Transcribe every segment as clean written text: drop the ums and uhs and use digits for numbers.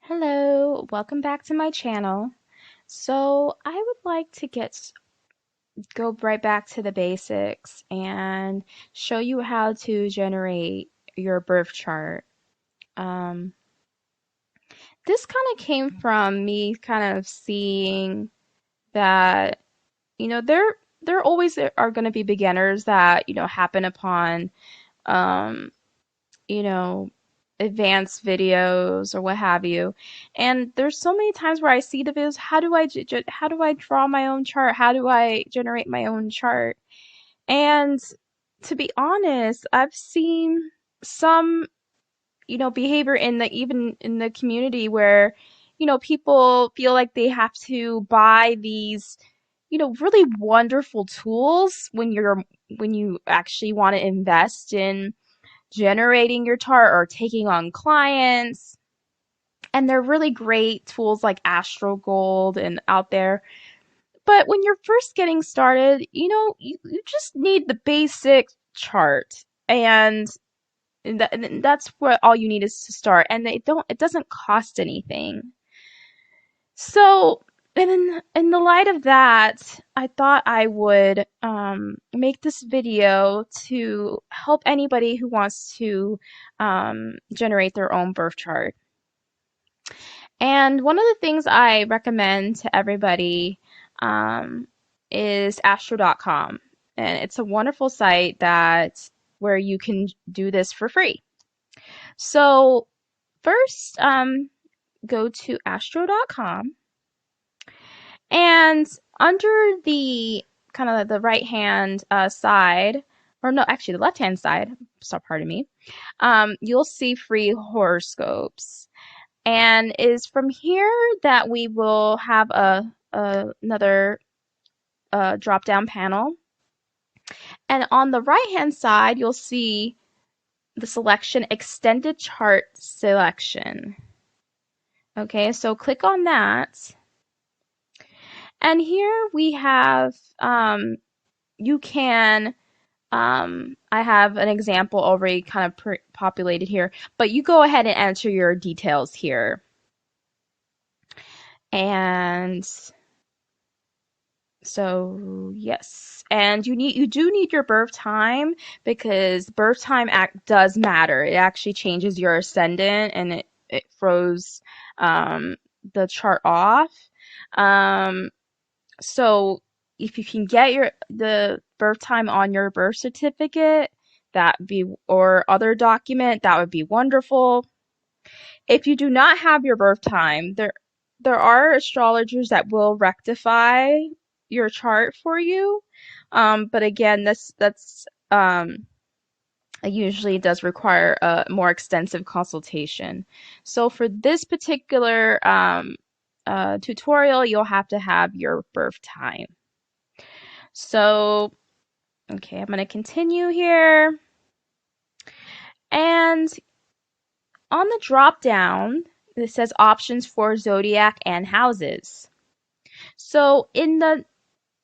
Hello, welcome back to my channel. So I would like to go right back to the basics and show you how to generate your birth chart. Um, this kind of came from me kind of seeing that, there always are going to be beginners that, happen upon, um, you know, advanced videos or what have you. And there's so many times where I see the videos, how do I draw my own chart? How do I generate my own chart? And to be honest, I've seen some, behavior in the even in the community where, people feel like they have to buy these, really wonderful tools when you actually want to invest in generating your chart or taking on clients. And they're really great tools like Astro Gold and out there. But when you're first getting started, you just need the basic chart. And that's what all you need is to start. And it doesn't cost anything. So, in the light of that, I thought I would make this video to help anybody who wants to generate their own birth chart. And one of the things I recommend to everybody is Astro.com, and it's a wonderful site where you can do this for free. So first, go to Astro.com. And under the kind of the right hand side, or no, actually the left hand side, so pardon me, you'll see free horoscopes. And it is from here that we will have another drop down panel. And on the right hand side, you'll see the selection extended chart selection. Okay, so click on that. And here we have, you can, I have an example already kind of populated here, but you go ahead and enter your details here. And so, yes. And you do need your birth time because birth time does matter. It actually changes your ascendant and it throws the chart off. So if you can get the birth time on your birth certificate, or other document, that would be wonderful. If you do not have your birth time, there are astrologers that will rectify your chart for you. But again, that's it usually does require a more extensive consultation. So for this particular tutorial, you'll have to have your birth time. So, okay, I'm going to continue here. And on the drop down, it says options for zodiac and houses. So in the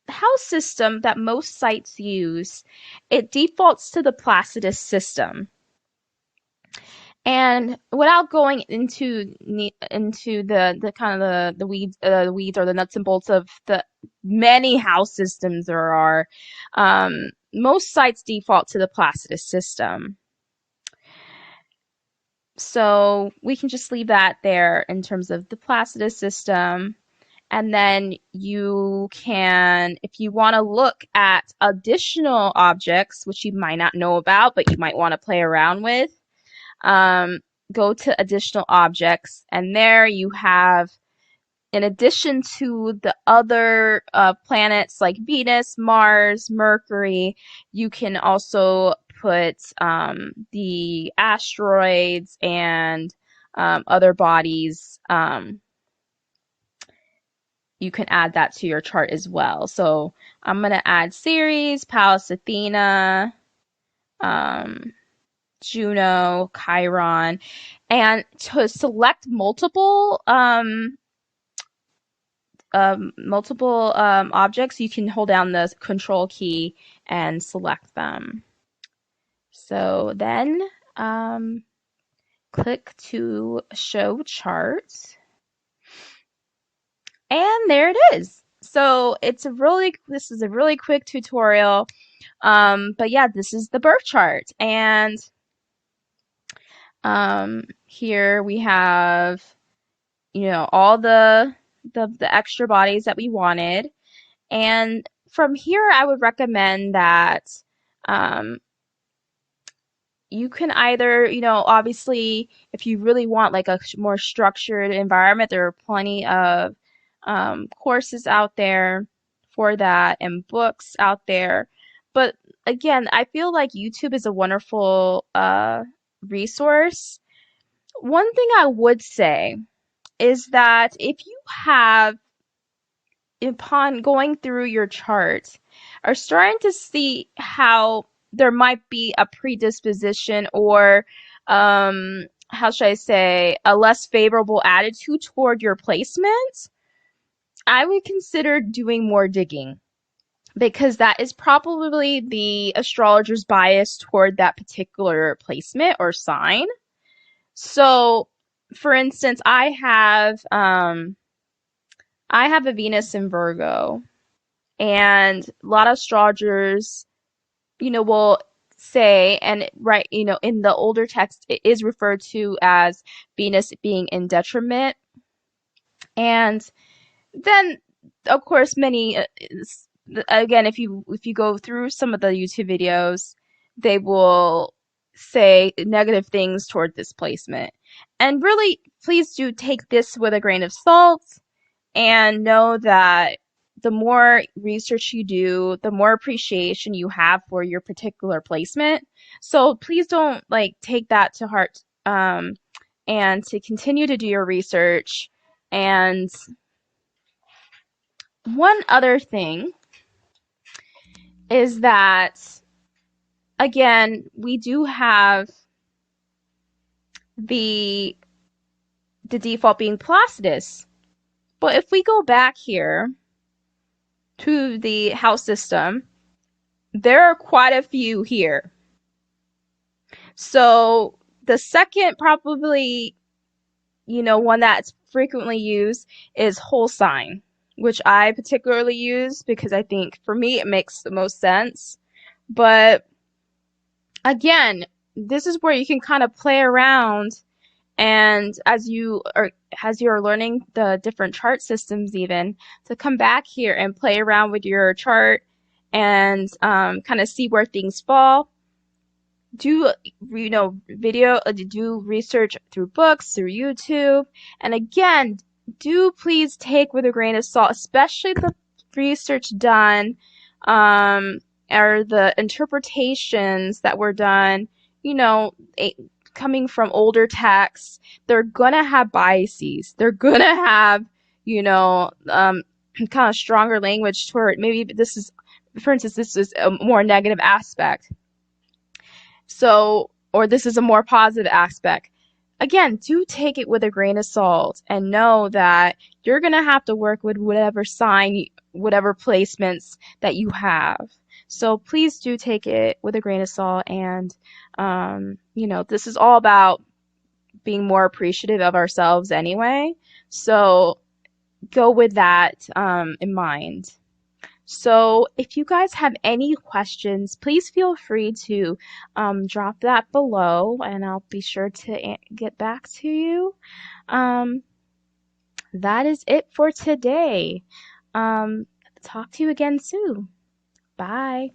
house system that most sites use, it defaults to the Placidus system. And without going into the kind of the weeds or the nuts and bolts of the many house systems there are, most sites default to the Placidus system. So we can just leave that there in terms of the Placidus system. And then you can, if you want to look at additional objects, which you might not know about, but you might want to play around with, go to additional objects. And there you have, in addition to the other planets like Venus, Mars, Mercury, you can also put the asteroids and other bodies. You can add that to your chart as well. So I'm going to add Ceres, Pallas Athena, Juno, Chiron, and to select multiple objects, you can hold down the control key and select them. So then click to show charts. And there it is. So this is a really quick tutorial. But yeah, this is the birth chart. And here we have, all the extra bodies that we wanted. And from here, I would recommend that um, you can either, obviously, if you really want like a more structured environment, there are plenty of courses out there for that and books out there. But again, I feel like YouTube is a wonderful resource. One thing I would say is that if you have, upon going through your chart, are starting to see how there might be a predisposition or, how should I say, a less favorable attitude toward your placement, I would consider doing more digging because that is probably the astrologer's bias toward that particular placement or sign. So, for instance, I have a Venus in Virgo, and a lot of astrologers, will say, and right, in the older text, it is referred to as Venus being in detriment. And then, of course, many, again, if you go through some of the YouTube videos, they will say negative things toward this placement. And really, please do take this with a grain of salt and know that the more research you do, the more appreciation you have for your particular placement. So please don't like take that to heart, and to continue to do your research. And one other thing is that, again, we do have the default being Placidus. But if we go back here to the house system, there are quite a few here. So the second probably, one that's frequently used is whole sign, which I particularly use because I think for me it makes the most sense. But again, this is where you can kind of play around, and as you're learning the different chart systems, even to come back here and play around with your chart and kind of see where things fall. Do do research through books, through YouTube, and again, do please take with a grain of salt, especially the research done, or the interpretations that were done, coming from older texts. They're gonna have biases. They're gonna have, kind of stronger language toward, maybe this is, for instance, this is a more negative aspect. So, or this is a more positive aspect. Again, do take it with a grain of salt and know that you're going to have to work with whatever sign, whatever placements that you have. So please do take it with a grain of salt. And, this is all about being more appreciative of ourselves anyway. So go with that in mind. So if you guys have any questions, please feel free to drop that below, and I'll be sure to get back to you. That is it for today. Talk to you again soon. Bye.